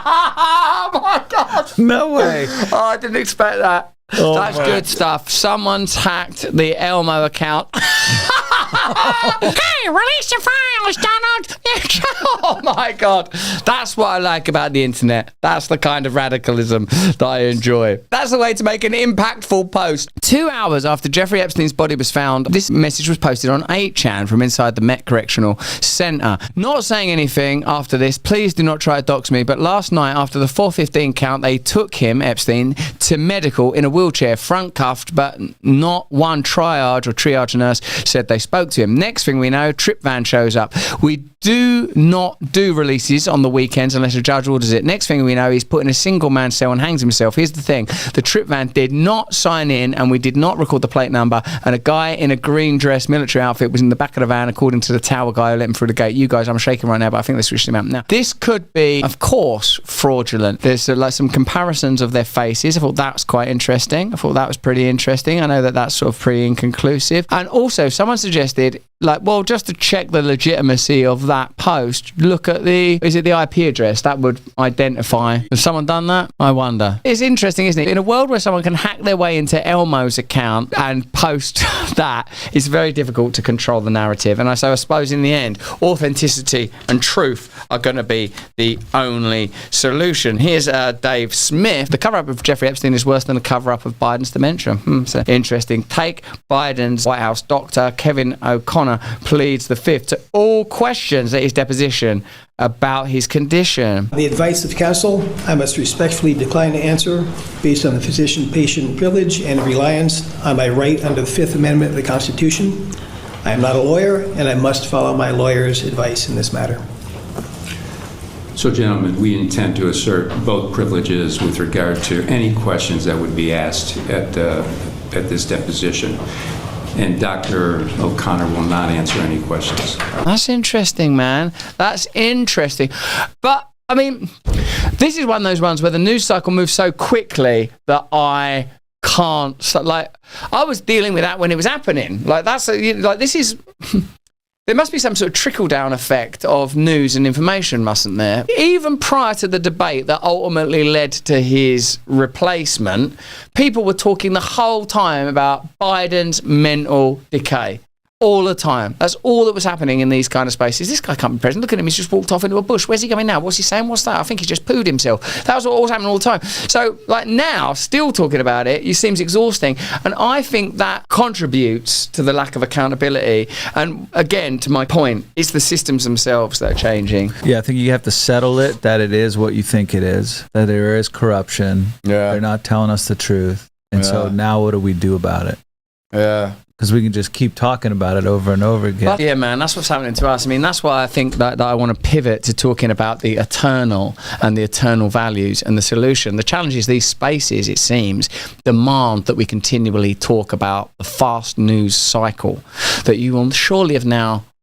Oh my God. No way. Oh, I didn't expect that. That's good stuff. Someone's hacked the Elmo account. Hey, release the files, Donald. Oh my God. That's what I like about the internet. That's the kind of radicalism that I enjoy. That's the way to make an impactful post. 2 hours after Jeffrey Epstein's body was found, this message was posted on 8chan from inside the Met Correctional Center. Not saying anything after this. Please do not try to dox me. But last night, after the 4:15 count, they took him, Epstein, to medical in a wheelchair, front cuffed, but not one triage nurse said they spoke to him. Next thing we know, Trip Van shows up. We do not do releases on the weekends unless a judge orders it. Next thing we know, he's put in a single man cell and hangs himself. Here's the thing. The Trip Van did not sign in, and we did not record the plate number, and a guy in a green dress military outfit was in the back of the van, according to the tower guy who let him through the gate. You guys, I'm shaking right now, but I think they switched him out now. This could be, of course, fraudulent. There's like some comparisons of their faces. I thought that was quite interesting. I thought that was pretty interesting. I know that that's sort of pretty inconclusive. And also, someone suggested, like, well, just to check the legitimacy of that post, look at is it the IP address? That would identify. Has someone done that? I wonder. It's interesting, isn't it? In a world where someone can hack their way into Elmo's account and post that, it's very difficult to control the narrative. And so I suppose in the end, authenticity and truth are going to be the only solution. Here's Dave Smith. The cover-up of Jeffrey Epstein is worse than the cover-up of Biden's dementia. So interesting take. Biden's White House doctor, Kevin O'Connor, pleads the fifth to all questions at his deposition about his condition. The advice of counsel, I must respectfully decline to answer based on the physician-patient privilege and reliance on my right under the Fifth Amendment of the Constitution. I am not a lawyer, and I must follow my lawyer's advice in this matter. So, gentlemen, we intend to assert both privileges with regard to any questions that would be asked at this deposition. And Dr. O'Connor will not answer any questions. That's interesting, man. That's interesting. But, I mean, this is one of those ones where the news cycle moves so quickly that I can't, like, I was dealing with that when it was happening. Like, this is... There must be some sort of trickle-down effect of news and information, mustn't there? Even prior to the debate that ultimately led to his replacement, people were talking the whole time about Biden's mental decay. All the time. That's all that was happening in these kind of spaces. This guy can't be president. Look at him. He's just walked off into a bush. Where's he going now? What's he saying? What's that? I think he just pooed himself. That was what was happening all the time. So, like, now, still talking about it, it seems exhausting. And I think that contributes to the lack of accountability. And again, to my point, it's the systems themselves that are changing. Yeah, I think you have to settle it that it is what you think it is, that there is corruption. Yeah. They're not telling us the truth. And so now what do we do about it? Yeah. Because we can just keep talking about it over and over again. But yeah, man, that's what's happening to us. I mean, that's why I think that I want to pivot to talking about the eternal and the eternal values and the solution. The challenge is these spaces, it seems, demand that we continually talk about the fast news cycle that you will surely have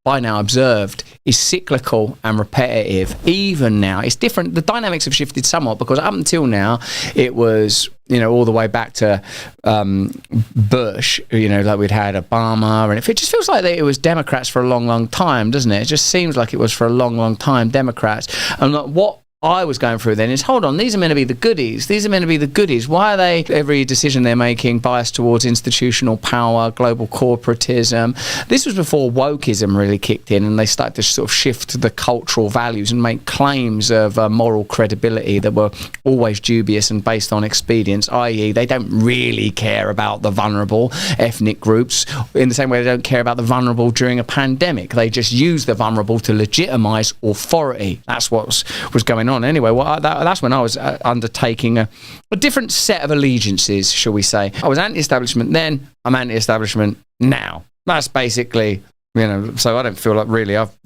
by now observed is cyclical and repetitive. Even now, it's different. The dynamics have shifted somewhat because up until now, it was, all the way back to Bush, like we'd had Obama, and it just feels like it was Democrats for a long, long time, doesn't it? It just seems like it was for a long, long time Democrats. And what I was going through then is, hold on, these are meant to be the goodies. These are meant to be the goodies. Why are they, every decision they're making, biased towards institutional power, global corporatism? This was before wokeism really kicked in and they started to sort of shift the cultural values and make claims of moral credibility that were always dubious and based on expedience, i.e. they don't really care about the vulnerable ethnic groups in the same way they don't care about the vulnerable during a pandemic. They just use the vulnerable to legitimize authority. That's what was going on. Anyway, that's when I was undertaking a different set of allegiances, shall we say. I was anti-establishment then, I'm anti-establishment now. That's basically, so I don't feel like really I've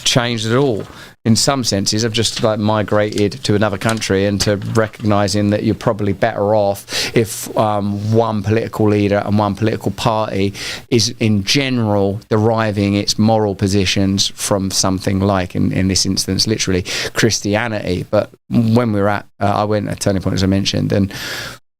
changed at all. In some senses, I've just like migrated to another country and to recognizing that you're probably better off if one political leader and one political party is in general deriving its moral positions from something like, in this instance, literally Christianity. But when we were I went at Turning Point, as I mentioned, and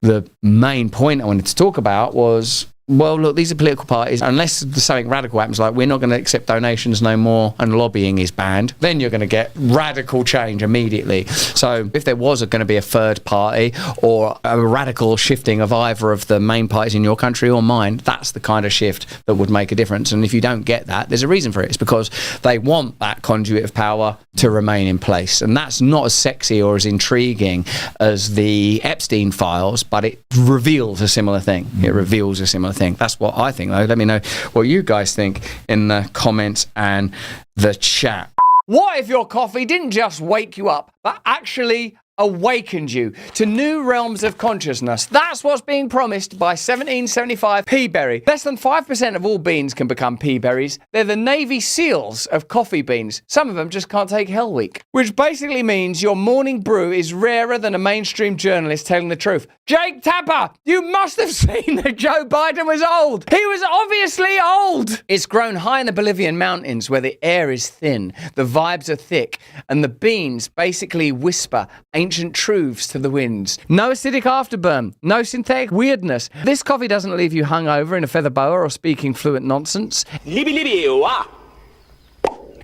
the main point I wanted to talk about was well, look, these are political parties. Unless something radical happens, like we're not going to accept donations no more and lobbying is banned, then you're going to get radical change immediately. So if there was going to be a third party or a radical shifting of either of the main parties in your country or mine, that's the kind of shift that would make a difference. And if you don't get that, there's a reason for it. It's because they want that conduit of power to remain in place. And that's not as sexy or as intriguing as the Epstein files, but it reveals a similar thing. It reveals a similar thing. That's what I think, though. Let me know what you guys think in the comments and the chat. What if your coffee didn't just wake you up, but actually awakened you to new realms of consciousness? That's what's being promised by 1775 pea berry. Less than 5% of all beans can become pea berries. They're the Navy SEALs of coffee beans. Some of them just can't take Hell Week. Which basically means your morning brew is rarer than a mainstream journalist telling the truth. Jake Tapper, you must have seen that Joe Biden was old. He was obviously old. It's grown high in the Bolivian mountains where the air is thin, the vibes are thick, and the beans basically whisper ancient truths to the winds. No acidic afterburn, no synthetic weirdness. This coffee doesn't leave you hungover in a feather boa or speaking fluent nonsense.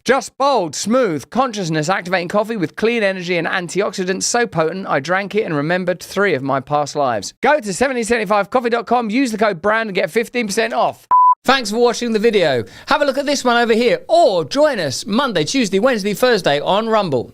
Just bold, smooth, consciousness-activating coffee with clean energy and antioxidants so potent I drank it and remembered 3 of my past lives. Go to 1775coffee.com, use the code BRAND and get 15% off. Thanks for watching the video. Have a look at this one over here, or join us Monday, Tuesday, Wednesday, Thursday on Rumble.